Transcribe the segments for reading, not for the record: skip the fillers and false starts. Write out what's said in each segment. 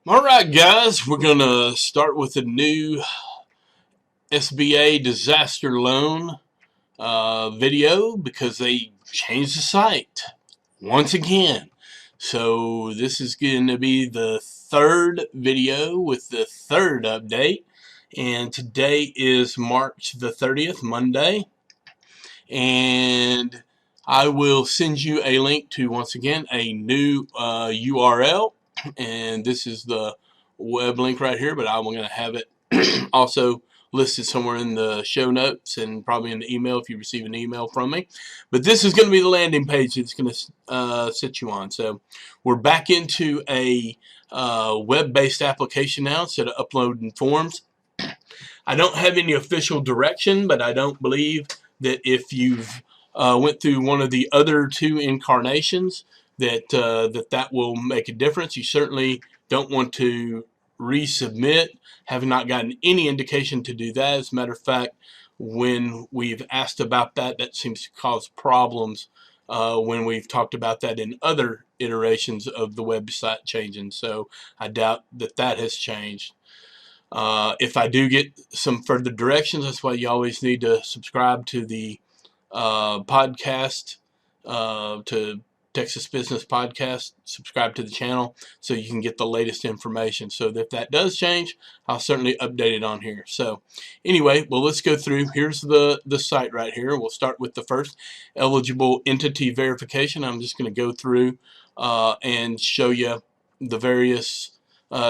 Alright guys, we're going to start with a new SBA disaster loan video because they changed the site once again. So this is going to be the third video with the third update, and today is March the 30th, Monday, and I will send you a link to, once again, a new URL. And this is the web link right here, but I'm going to have it also listed somewhere in the show notes and probably in the email if you receive an email from me. But this is going to be the landing page it's going to sit you on. So we're back into a web-based application now instead of uploading forms. I don't have any official direction, but I don't believe that if you've went through one of the other two incarnations that that will make a difference. You certainly don't want to resubmit. Have not gotten any indication to do that. As a matter of fact, when we've asked about that, that seems to cause problems when we've talked about that in other iterations of the website changing. So I doubt that that has changed. If I do get some further directions, that's why you always need to subscribe to the podcast, to Texas Business Podcast. Subscribe to the channel so you can get the latest information. So if that does change, I'll certainly update it on here. So anyway, well, let's go through. Here's the site right here. We'll start with the first, eligible entity verification. I'm just going to go through and show you the various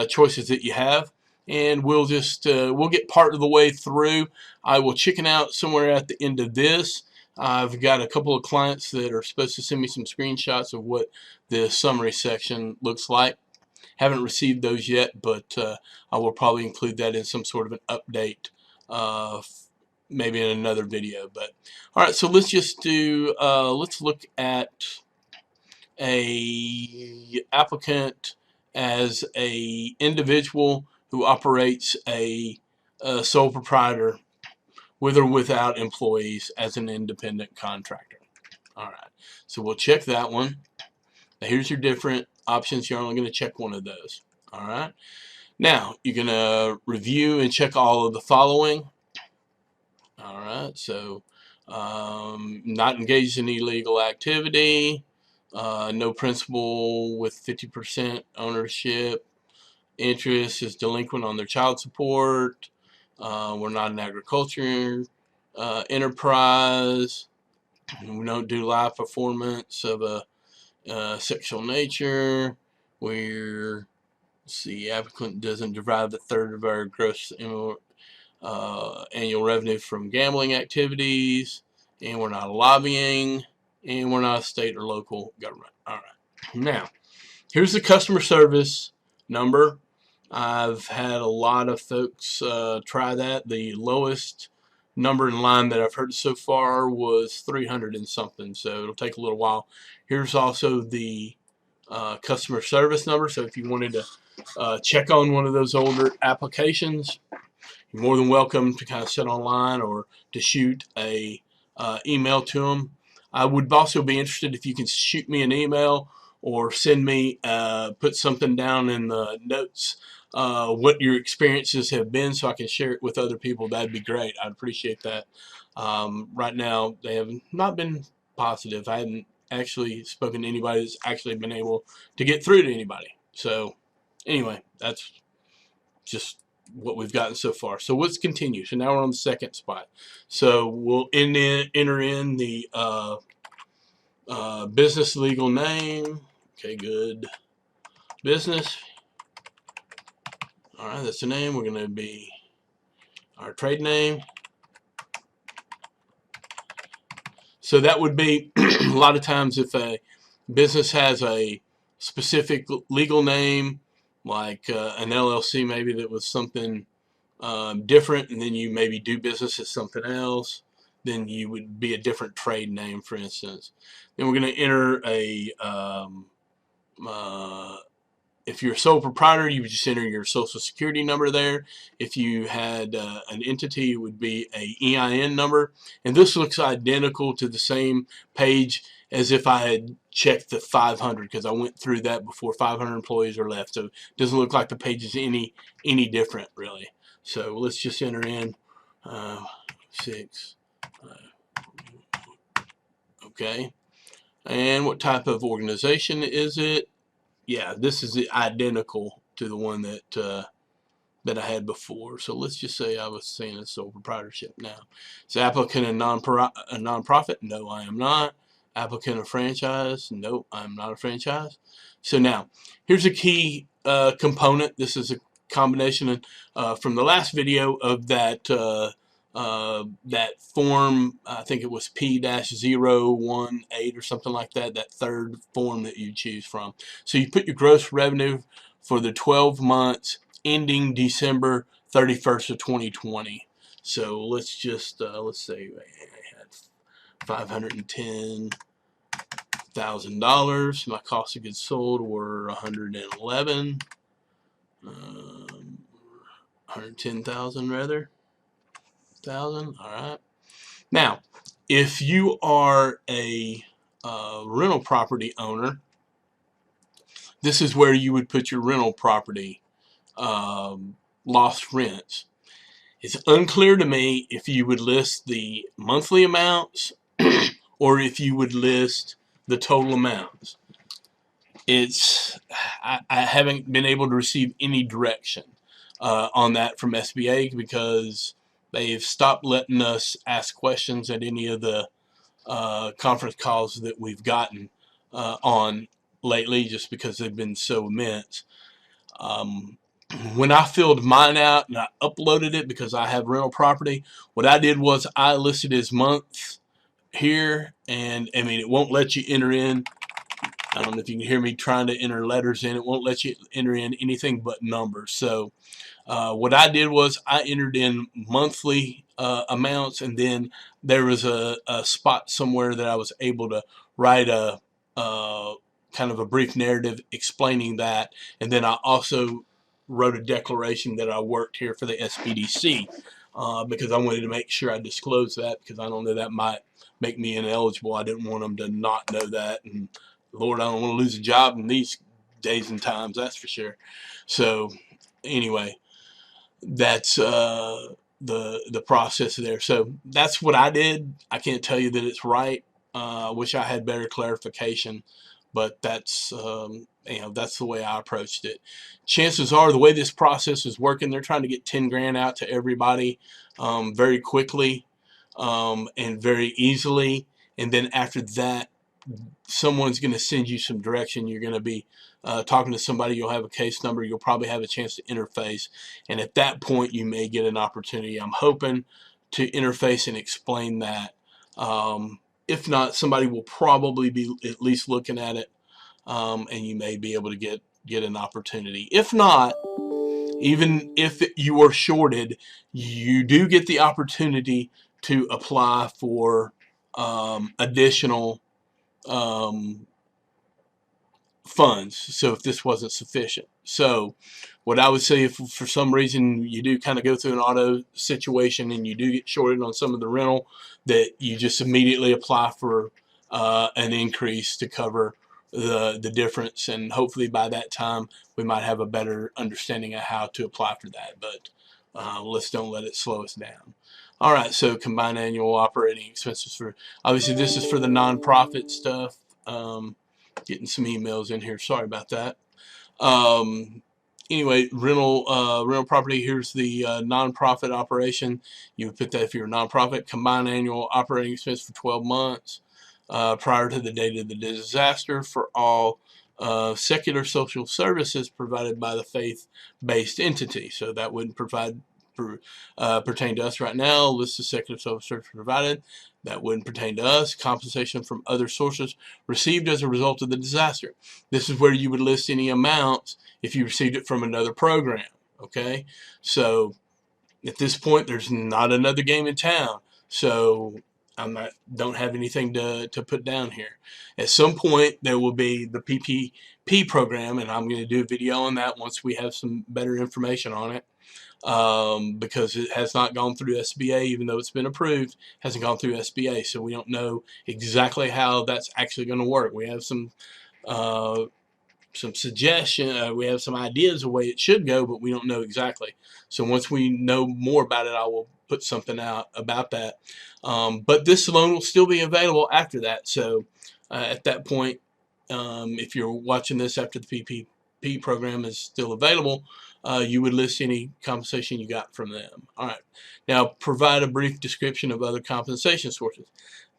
choices that you have. And we'll just we'll get part of the way through. I will chicken out somewhere at the end of this. I've got a couple of clients that are supposed to send me some screenshots of what the summary section looks like. Haven't received those yet, but I will probably include that in some sort of an update, maybe in another video. But all right, so let's just do. Let's look at a applicant as a individual who operates a sole proprietor with or without employees as an independent contractor. Alright, so we'll check that one. Now here's your different options. You're only going to check one of those. Alright, now you're going to review and check all of the following. Alright, so not engaged in illegal activity, no principal with 50% ownership, interest is delinquent on their child support, we're not an agriculture enterprise, we don't do live performance of a sexual nature, the applicant doesn't derive a third of our gross annual revenue from gambling activities, and we're not lobbying, and we're not a state or local government. Alright, now here's the customer service number. I've had a lot of folks try that. The lowest number in line that I've heard so far was 300 and something, so it'll take a little while. Here's also the customer service number, so if you wanted to check on one of those older applications, you're more than welcome to kind of sit online or to shoot a email to them. I would also be interested if you can shoot me an email or send me, put something down in the notes, what your experiences have been so I can share it with other people. That'd be great. I'd appreciate that. Right now, they have not been positive. I haven't actually spoken to anybody that's actually been able to get through to anybody. So anyway, that's just what we've gotten so far. So let's continue. So now we're on the second spot. So we'll enter in the business legal name. Okay, good. Business. Alright, that's the name. We're going to be our trade name. So that would be a lot of times if a business has a specific legal name, like an LLC maybe that was something different, and then you maybe do business as something else, then you would be a different trade name, for instance. Then we're going to enter a if you're a sole proprietor, you would just enter your social security number there. If you had an entity, it would be a EIN number. And this looks identical to the same page as if I had check the 500 because I went through that before 500 employees are left. So it doesn't look like the page is any different really. So let's just enter in 6. Okay. And what type of organization is it? Yeah, this is identical to the one that I had before. So let's just say I was saying it's sole proprietorship now. Is applicant a nonprofit? No, I am not. Applicant a franchise? No, I'm not a franchise. So now, here's a key component. This is a combination from the last video of that that form. I think it was P-018 or something like that. That third form that you choose from. So you put your gross revenue for the 12 months ending December 31st of 2020. So let's just let's say I had $510,000. My cost of goods sold were 111, 110,000 rather, thousand. All right. Now, if you are a rental property owner, this is where you would put your rental property lost rents. It's unclear to me if you would list the monthly amounts or if you would list the total amounts. I haven't been able to receive any direction on that from SBA because they've stopped letting us ask questions at any of the conference calls that we've gotten on lately just because they've been so immense. When I filled mine out and I uploaded it because I have rental property, what I did was I listed as months here, and I mean it won't let you enter in. I don't know if you can hear me trying to enter letters in. It won't let you enter in anything but numbers. So what I did was I entered in monthly amounts, and then there was a spot somewhere that I was able to write a kind of a brief narrative explaining that, and then I also wrote a declaration that I worked here for the SBDC because I wanted to make sure I disclosed that because I don't know that might make me ineligible. I didn't want them to not know that, and Lord, I don't want to lose a job in these days and times, that's for sure. So anyway, that's the process there. So that's what I did. I can't tell you that it's right. I wish I had better clarification, but that's that's the way I approached it. Chances are the way this process is working, they're trying to get 10 grand out to everybody very quickly and very easily, and then after that someone's going to send you some direction. You're going to be talking to somebody. You'll have a case number. You'll probably have a chance to interface, and at that point you may get an opportunity. I'm hoping to interface and explain that. If not, somebody will probably be at least looking at it, and you may be able to get an opportunity. If not, even if you are shorted, you do get the opportunity to apply for additional funds, so if this wasn't sufficient. So what I would say, if for some reason you do kind of go through an auto situation and you do get shorted on some of the rental, that you just immediately apply for an increase to cover the difference, and hopefully by that time we might have a better understanding of how to apply for that. But let's don't let it slow us down. All right, so combined annual operating expenses for, obviously this is for the nonprofit stuff. Getting some emails in here, sorry about that. Anyway, rental property, here's the nonprofit operation. You would put that if you're a nonprofit. Combined annual operating expense for 12 months prior to the date of the disaster for all secular social services provided by the faith-based entity. So that wouldn't pertain to us right now. List of secular social services provided. That wouldn't pertain to us. Compensation from other sources received as a result of the disaster. This is where you would list any amounts if you received it from another program. Okay, so at this point there's not another game in town, so don't have anything to put down here. At some point there will be the PPP program, and I'm going to do a video on that once we have some better information on it. because it has not gone through SBA, even though it's been approved, hasn't gone through SBA. So we don't know exactly how that's actually going to work. We have some suggestion, we have some ideas of the way it should go, but we don't know exactly. So once we know more about it, I will put something out about that. But this loan will still be available after that. So at that point, if you're watching this after the PPP program is still available, you would list any compensation you got from them. All right. Now, provide a brief description of other compensation sources.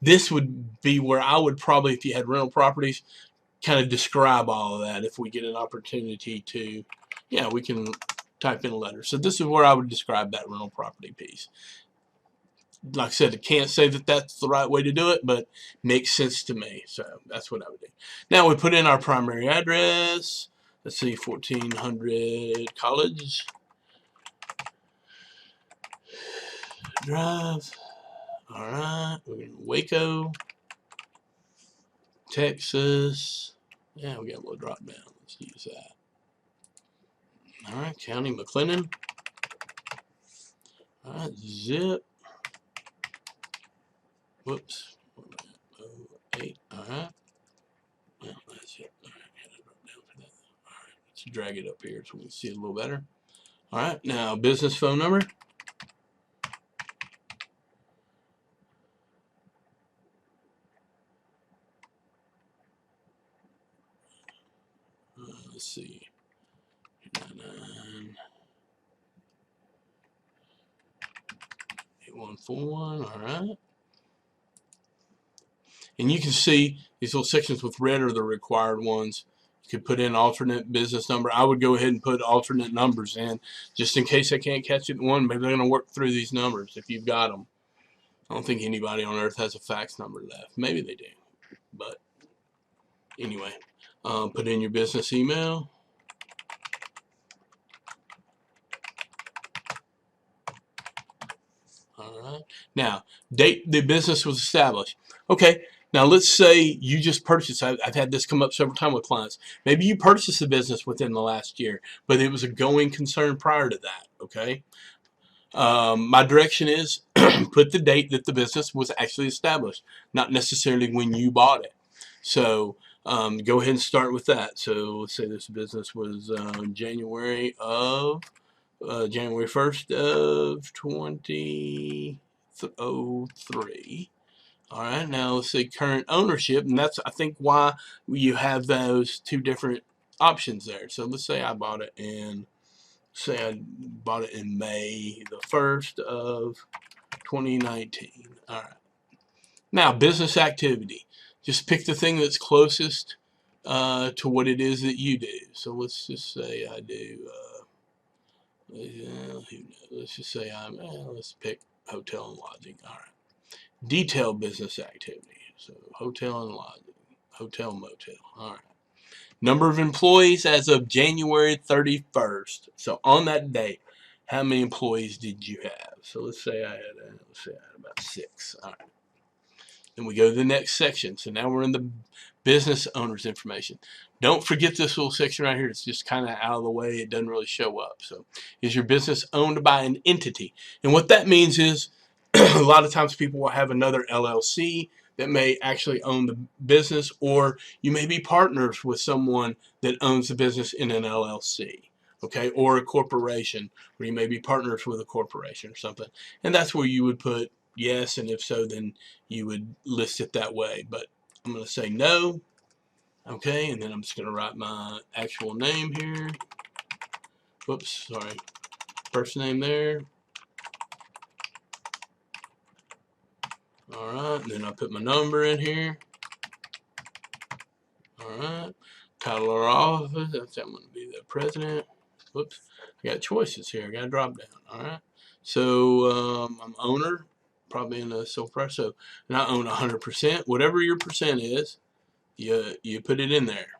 This would be where I would probably, if you had rental properties, kind of describe all of that if we get an opportunity to. Yeah, we can type in a letter. So this is where I would describe that rental property piece. Like I said, I can't say that that's the right way to do it, but makes sense to me. So that's what I would do. Now we put in our primary address. Let's see, 1400 College Drive. All right, we're in Waco, Texas. Yeah, we got a little drop down. Let's use that. All right, County McLennan. All right, zip. Whoops. 08. All right. Well, that's it. All right, drop down for that. All right, let's drag it up here so we can see it a little better. All right, now business phone number. Let's see. 8141. All right. And you can see these little sections with red are the required ones. You could put in alternate business number. I would go ahead and put alternate numbers in just in case I can't catch it in one. Maybe they're going to work through these numbers if you've got them. I don't think anybody on earth has a fax number left. Maybe they do. But anyway, put in your business email. All right. Now, date the business was established. Okay. Now, let's say you just purchased. I've had this come up several times with clients. Maybe you purchased the business within the last year, but it was a going concern prior to that. Okay. My direction is put the date that the business was actually established, not necessarily when you bought it. So go ahead and start with that. So let's say this business was January 1st of 2003. All right, now let's say current ownership, and that's I think why you have those two different options there. So let's say I bought it in May the 1st of 2019. All right. Now business activity. Just pick the thing that's closest to what it is that you do. So let's just say I do. Let's just say let's pick hotel and lodging. All right. Detailed business activity. So hotel and lodging. Hotel, motel. All right. Number of employees as of January 31st. So on that date, how many employees did you have? So let's say I had about 6. All right. Then we go to the next section. So now we're in the business owner's information. Don't forget this little section right here. It's just kind of out of the way. It doesn't really show up. So is your business owned by an entity? And what that means is a lot of times people will have another LLC that may actually own the business, or you may be partners with someone that owns the business in an LLC, okay, or a corporation, where you may be partners with a corporation or something. And that's where you would put yes, and if so, then you would list it that way. But I'm going to say no, okay, and then I'm just going to write my actual name here. Whoops, sorry, first name there. Alright, and then I put my number in here. Alright, title or office, I'm going to be the president. Whoops, I got choices here, I got to drop down. Alright, so I'm owner, probably in a sole price, so, and I own 100%. Whatever your percent is, you put it in there.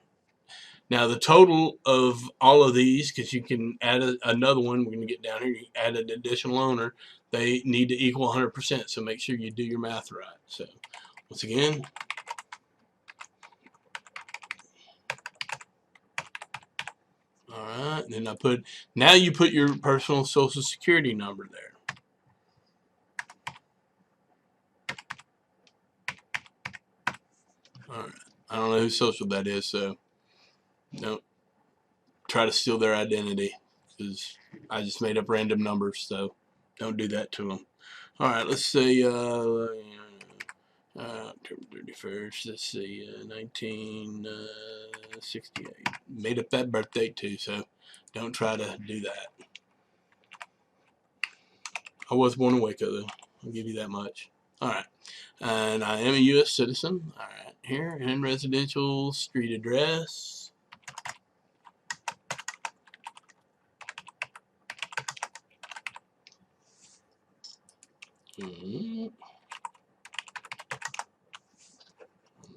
Now the total of all of these, because you can add another one, we're going to get down here, you add an additional owner, they need to equal 100%, so make sure you do your math right. So once again, All right. Then now you put your personal social security number there. All right. I don't know whose social that is, so don't try to steal their identity, because I just made up random numbers, so don't do that to them. All right. Let's say October 31st. Let's see, 1968. Made up that birthday too, so don't try to do that. I was born in Waco, though. I'll give you that much. All right. And I am a U.S. citizen. All right. Here, in residential, street address. All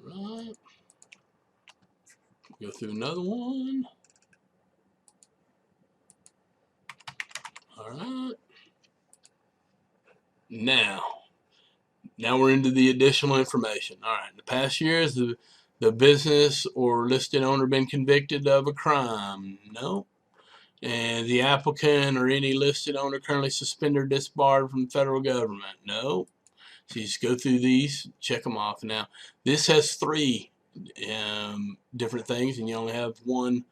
right. Go through another one. All right. Now we're into the additional information. All right. In the past year, has the business or listed owner been convicted of a crime? No. And the applicant or any listed owner currently suspended or disbarred from the federal government? No. So you just go through these, check them off. Now, this has three different things, and you only have one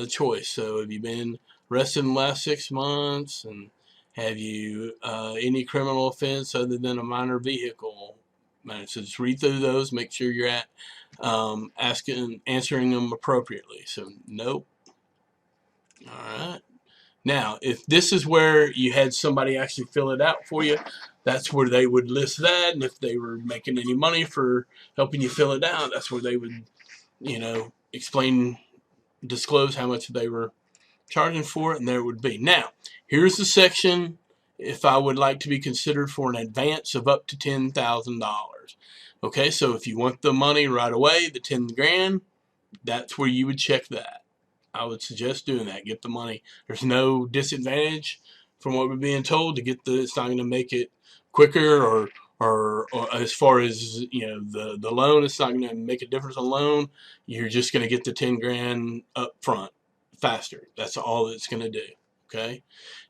choice. So have you been arrested in the last 6 months? And have you any criminal offense other than a minor vehicle? So just read through those, make sure you're answering them appropriately. So nope. All right. Now, if this is where you had somebody actually fill it out for you, that's where they would list that. And if they were making any money for helping you fill it out, that's where they would, disclose how much they were charging for it, and there it would be. Now, here's the section if I would like to be considered for an advance of up to $10,000. Okay, so if you want the money right away, the 10 grand, that's where you would check that. I would suggest doing that. Get the money. There's no disadvantage from what we're being told to get it's not going to make it quicker or as far as the loan, it's not going to make a difference on loan. You're just going to get the 10 grand up front faster. That's all it's going to do. Okay.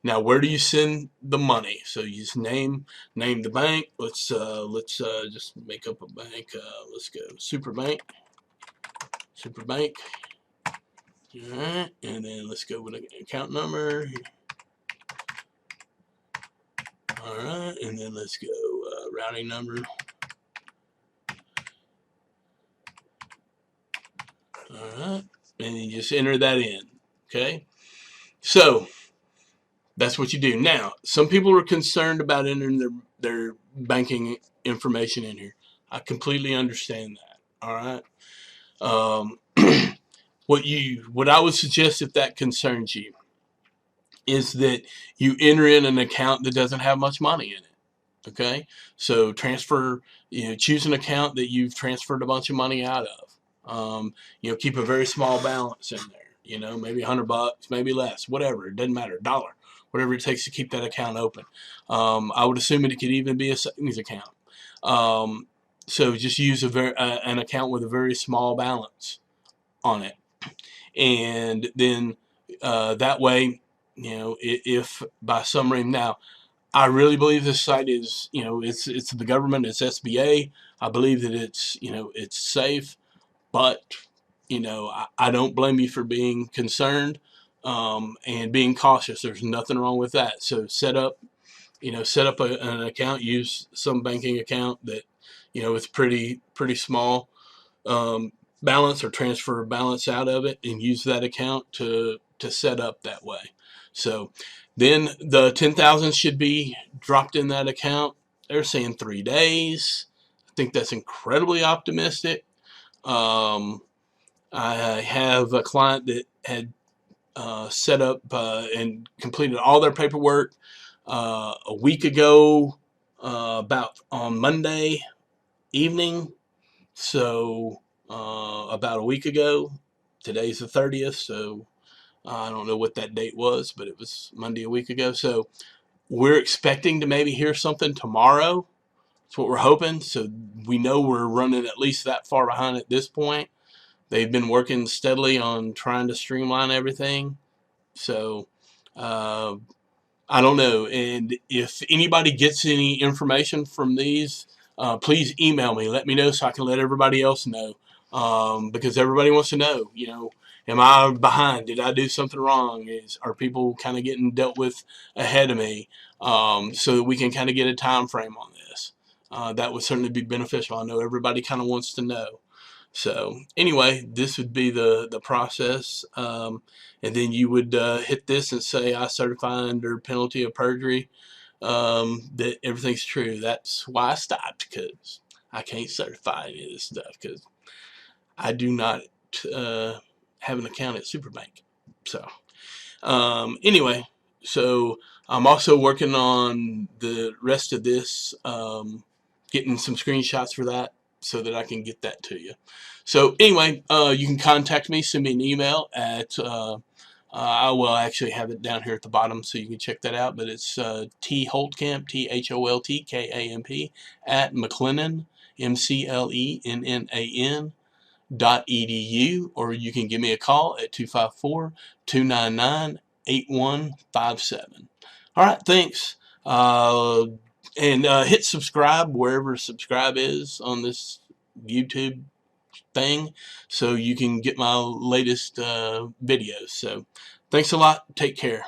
Now, where do you send the money? So you just name the bank. Let's just make up a bank. Let's go Superbank. Alright, and then let's go with an account number. Alright, and then let's go routing number. Alright, and you just enter that in. Okay, so that's what you do. Now, some people are concerned about entering their banking information in here. I completely understand that. Alright. What I would suggest, if that concerns you, is that you enter in an account that doesn't have much money in it. Okay, so choose an account that you've transferred a bunch of money out of. Keep a very small balance in there. Maybe $100, maybe less, whatever. It doesn't matter. $1, whatever it takes to keep that account open. I would assume it could even be a savings account. So just use an account with a very small balance on it. And then that way, if by some reason, now I really believe this site is, it's the government, it's SBA. I believe that it's safe, but I don't blame you for being concerned and being cautious. There's nothing wrong with that. So set up an account. Use some banking account that it's pretty small balance, or transfer balance out of it, and use that account to set up that way. So then the 10,000 should be dropped in that account. They're saying 3 days. I think that's incredibly optimistic. I have a client that had set up and completed all their paperwork a week ago, about on Monday evening. So about a week ago. Today's the 30th, so I don't know what that date was, but it was Monday a week ago. So we're expecting to maybe hear something tomorrow. That's what we're hoping. So we know we're running at least that far behind at this point. they've been working steadily on trying to streamline everything. So I don't know. And if anybody gets any information from these, please email me. Let me know so I can let everybody else know. Because everybody wants to know, am I behind? Did I do something wrong? Are people kind of getting dealt with ahead of me? So that we can kind of get a time frame on this. That would certainly be beneficial. I know everybody kind of wants to know. So anyway, this would be the process, and then you would hit this and say, I certify under penalty of perjury that everything's true. That's why I stopped, because I can't certify any of this stuff, because I do not have an account at Superbank. So anyway, so I'm also working on the rest of this, getting some screenshots for that so that I can get that to you. So anyway, you can contact me, send me an email at, I will actually have it down here at the bottom so you can check that out, but it's T Holtkamp, THOLTKAMP, at McLennan, MCLENNAN, .edu, or you can give me a call at 254-299-8157. All right, thanks. And hit subscribe wherever subscribe is on this YouTube thing so you can get my latest videos. So thanks a lot. Take care.